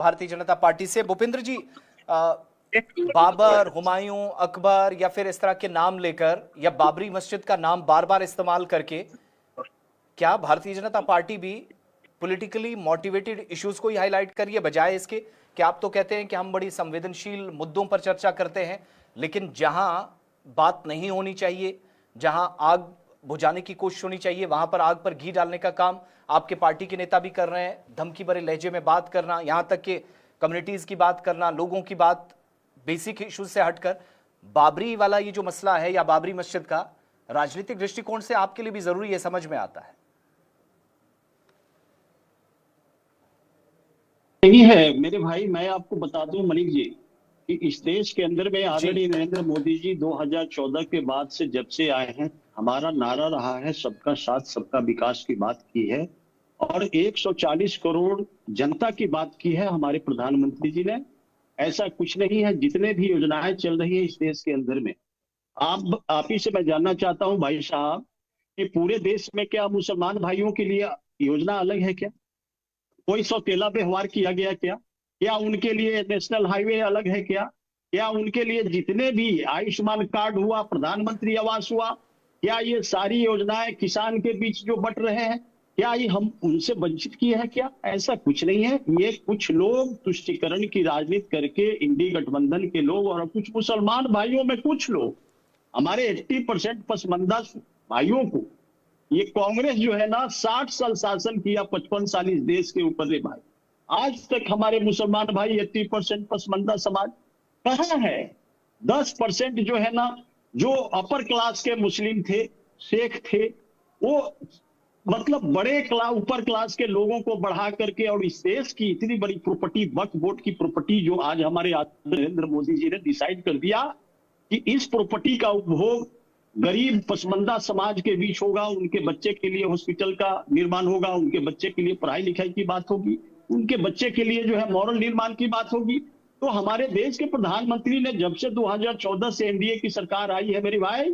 Bharatiya Janata party से। भूपेंद्र जी, बाबर, हुमायूं, अकबर या फिर इस तरह के नाम लेकर या बाबरी मस्जिद का नाम बार बार इस्तेमाल करके क्या भारतीय जनता पार्टी भी पॉलिटिकली मोटिवेटेड इश्यूज को ही हाईलाइट कर रही है, बजाय इसके कि आप तो कहते हैं कि हम बड़ी संवेदनशील मुद्दों पर चर्चा करते हैं, लेकिन जहां बात नहीं होनी चाहिए, जहां आग बुझाने की कोशिश होनी चाहिए, वहां पर आग पर घी डालने का काम आपके पार्टी के नेता भी कर रहे हैं। धमकी भरे लहजे में बात करना, यहां तक कि कम्युनिटीज की बात करना, लोगों की बात, बेसिक इश्यूज से हटकर बाबरी वाला ये जो मसला है या बाबरी मस्जिद का राजनीतिक दृष्टिकोण से आपके लिए भी जरूरी है, समझ में आता है। नहीं है मेरे भाई, मैं आपको बता दूं मलिक जी कि इस देश के अंदर में ऑलरेडी नरेंद्र मोदी जी 2014 के बाद से जब से आए हैं, हमारा नारा रहा है सबका साथ सबका विकास की बात की है, और 140 करोड़ जनता की बात की है हमारे प्रधानमंत्री जी ने। ऐसा कुछ नहीं है, जितने भी योजनाएं चल रही है इस देश के अंदर में, आप ही से मैं जानना चाहता हूं भाई साहब कि पूरे देश में क्या मुसलमान भाइयों के लिए योजना अलग है क्या? कोई सौतेला व्यवहार किया गया क्या? क्या उनके लिए नेशनल हाईवे अलग है क्या? क्या उनके लिए जितने भी आयुष्मान कार्ड हुआ, प्रधानमंत्री आवास हुआ, क्या ये सारी योजनाएं किसान के बीच जो बंट रहे हैं, क्या ये हम उनसे वंचित किए हैं क्या? ऐसा कुछ नहीं है। ये कुछ लोग तुष्टीकरण की राजनीति करके, इंडी गठबंधन के लोग और कुछ मुसलमान भाइयों में कुछ लोग, हमारे 80% पसमंदा भाइयों को, ये कांग्रेस जो है ना 60 साल शासन किया, 55 साल इस देश के ऊपर रे भाई, आज तक हमारे मुसलमान भाई 80% पसमंदा समाज कहाँ है? 10% जो है ना, जो अपर क्लास के मुस्लिम थे, शेख थे, वो मतलब बड़े ऊपर क्लास के लोगों को बढ़ा करके, और इस देश की इतनी बड़ी प्रॉपर्टी, वक्फ बोर्ड की प्रॉपर्टी जो आज हमारे नरेंद्र मोदी जी ने डिसाइड कर दिया कि इस प्रॉपर्टी का उपभोग गरीब पसमंदा समाज के बीच होगा, उनके बच्चे के लिए हॉस्पिटल का निर्माण होगा, उनके बच्चे के लिए पढ़ाई लिखाई की बात होगी, उनके बच्चे के लिए जो है मॉरल निर्माण की बात होगी। तो हमारे देश के प्रधानमंत्री ने जब से 2014 से एनडीए की सरकार आई है मेरे भाई,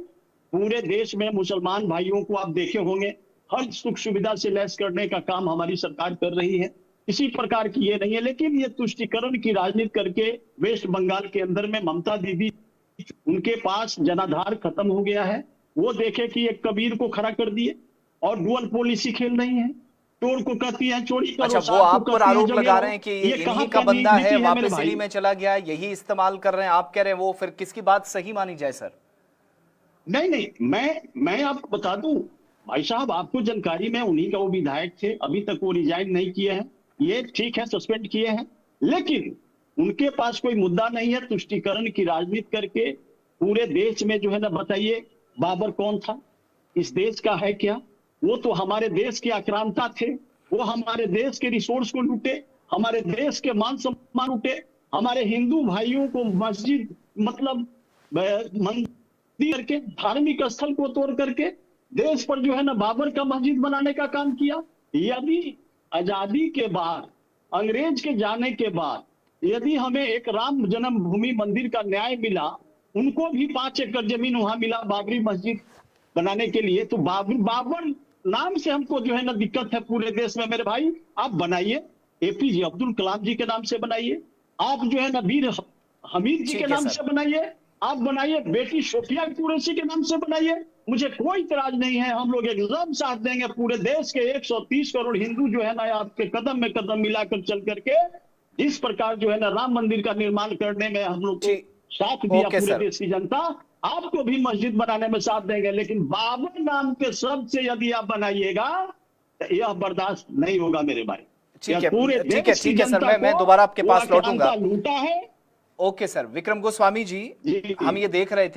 पूरे देश में मुसलमान भाइयों को आप देखे होंगे हर सुख सुविधा से लैस करने का काम हमारी सरकार कर रही है। किसी प्रकार की ये नहीं है, लेकिन ये तुष्टीकरण की राजनीति करके वेस्ट बंगाल के अंदर में ममता दीदी, उनके पास जनाधार खत्म हो गया है, वो देखे कि एक कबीर को खड़ा कर दिए और डुअल पॉलिसी खेल रही है। चोर को कहती है चोरी करो। अच्छा, वो आप पर आरोप लगा रहे हैं कि ये इन्हीं का बंदा है, वापस दिल्ली में चला गया, यही इस्तेमाल कर रहे हैं, आप कह रहे हैं वो, फिर किसकी बात सही मानी जाए सर? नहीं, मैं आपको बता दूं भाई साहब, आपको जानकारी में, उन्हीं का वो विधायक थे, अभी तक वो रिजाइन नहीं किए हैं, ये ठीक है सस्पेंड किए हैं, लेकिन उनके पास कोई मुद्दा नहीं है तुष्टीकरण की राजनीति करके पूरे देश में जो है ना। बताइए बाबर कौन था? इस देश का है क्या? वो तो हमारे देश के आक्रांता थे, वो हमारे देश के रिसोर्स को लूटे, हमारे देश के मान सम्मान लूटे, हमारे हिंदू भाइयों को मस्जिद मतलब मंदिर करके, धार्मिक स्थल को तोड़ करके देश पर जो है ना बाबर का मस्जिद बनाने का काम किया। यदि आजादी के बाद, अंग्रेज के जाने के बाद, यदि हमें एक राम जन्मभूमि मंदिर का न्याय मिला, उनको भी 5 एकड़ जमीन वहां मिला बाबरी मस्जिद बनाने के लिए, तो बाबर नाम से हमको जो है ना दिक्कत है पूरे देश में मेरे भाई। आप बनाइए, एपीजे अब्दुल कलाम जी के नाम से बनाइए, आप जो है ना वीर हमीद जी के नाम से बनाइए, आप बनाइए बेटी सोफिया कुरैशी के नाम से बनाइए, मुझे कोई इतराज नहीं है। हम लोग एकदम साथ देंगे। पूरे देश के 130 करोड़ हिंदू जो है ना आपके कदम में कदम मिलाकर चल करके इस प्रकार जो है ना राम मंदिर का निर्माण करने में हम लोग को साथ दिया, पूरे देश की जनता आपको भी मस्जिद बनाने में साथ देंगे, लेकिन बाबर नाम के शब्द से यदि आप बनाइएगा तो यह बर्दाश्त नहीं होगा मेरे भाई। ठीक है सर, मैं दोबारा आपके पास लौटूंगा। लूटा है। ओके सर, विक्रम गोस्वामी जी, हम ये देख रहे थे